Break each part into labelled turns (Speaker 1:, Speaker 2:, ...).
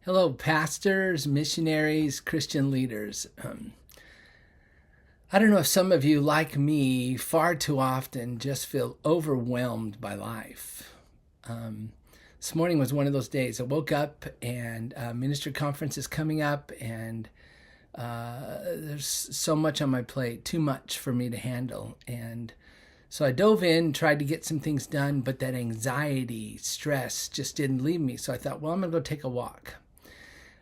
Speaker 1: Hello, pastors, missionaries, Christian leaders. I don't know if some of you, like me, far too often just feel overwhelmed by life. This morning was one of those days. I woke up and ministry conference is coming up, and there's so much on my plate, too much for me to handle. And so I dove in, tried to get some things done, but that anxiety, stress just didn't leave me. So I thought, well, I'm going to go take a walk.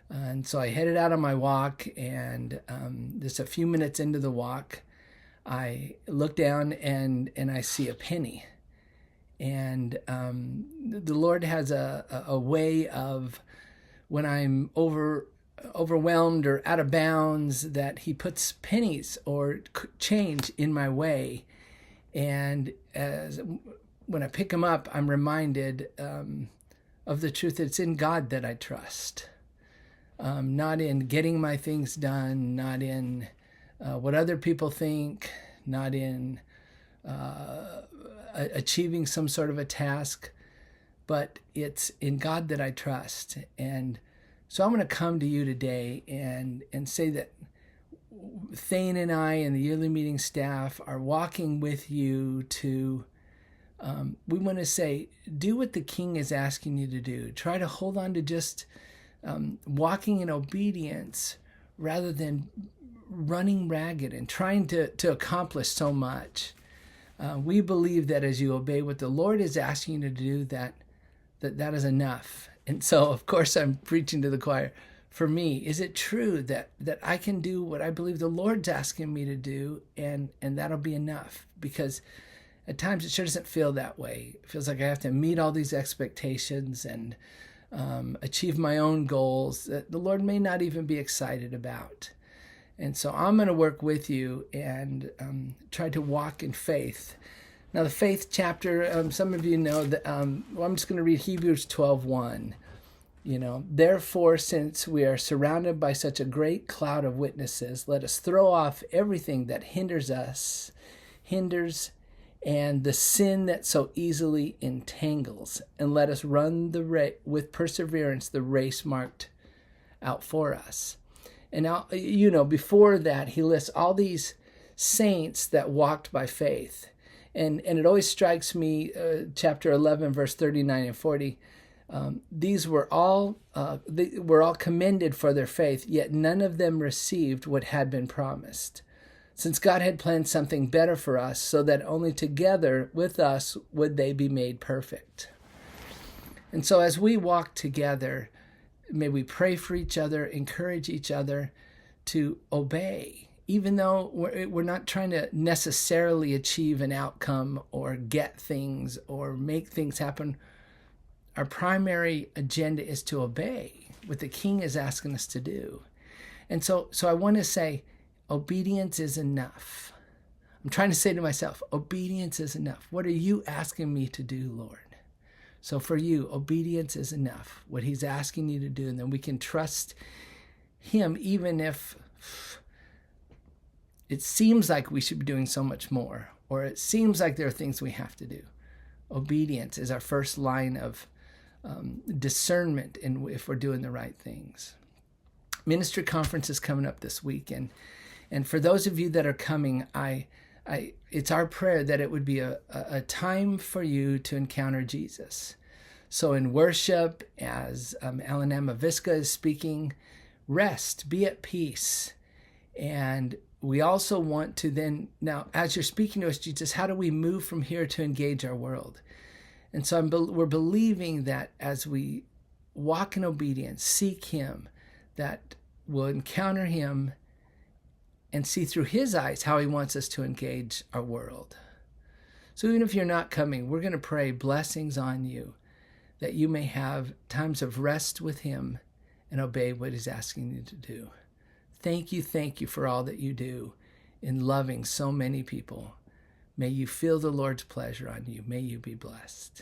Speaker 1: And so I headed out on my walk, and just a few minutes into the walk, I look down and I see a penny. And the Lord has a way of, when I'm overwhelmed or out of bounds, that He puts pennies or change in my way. And when I pick them up, I'm reminded of the truth that it's in God that I trust. Not in getting my things done, not in what other people think, not in achieving some sort of a task, but it's in God that I trust. And so I'm going to come to you today and say that Thane and I and the yearly meeting staff are walking with you to, we want to say, do what the King is asking you to do. Try to hold on to just walking in obedience rather than running ragged and trying to accomplish so much. We believe that as you obey what the Lord is asking you to do, that is enough. And so, of course, I'm preaching to the choir. For me, is it true that I can do what I believe the Lord's asking me to do, and that'll be enough? Because at times it sure doesn't feel that way. It feels like I have to meet all these expectations and achieve my own goals that the Lord may not even be excited about. And so I'm going to work with you and try to walk in faith. Now, the faith chapter, some of you know that, I'm just going to read Hebrews 12:1. Therefore, since we are surrounded by such a great cloud of witnesses, let us throw off everything that hinders, and the sin that so easily entangles, and let us run with perseverance the race marked out for us. And now, before that, he lists all these saints that walked by faith. And it always strikes me, chapter 11, verse 39 and 40, these were all commended for their faith, yet none of them received what had been promised, since God had planned something better for us, so that only together with us would they be made perfect. And so as we walk together, may we pray for each other, encourage each other to obey, even though we're not trying to necessarily achieve an outcome or get things or make things happen. Our primary agenda is to obey what the King is asking us to do. And so I want to say, obedience is enough. I'm trying to say to myself, obedience is enough. What are you asking me to do, Lord? So for you, obedience is enough, what He's asking you to do. And then we can trust Him even if it seems like we should be doing so much more, or it seems like there are things we have to do. Obedience is our first line of discernment if we're doing the right things. Ministry conference is coming up this week, and for those of you that are coming, it's our prayer that it would be a time for you to encounter Jesus. So in worship, as Alan Amavisca is speaking, rest, be at peace. And we also want to then, now, as you're speaking to us, Jesus, how do we move from here to engage our world? And so we're believing that as we walk in obedience, seek Him, that we'll encounter Him and see through His eyes how He wants us to engage our world. So even if you're not coming, we're going to pray blessings on you, that you may have times of rest with Him and obey what He's asking you to do. Thank you for all that you do in loving so many people. May you feel the Lord's pleasure on you. May you be blessed.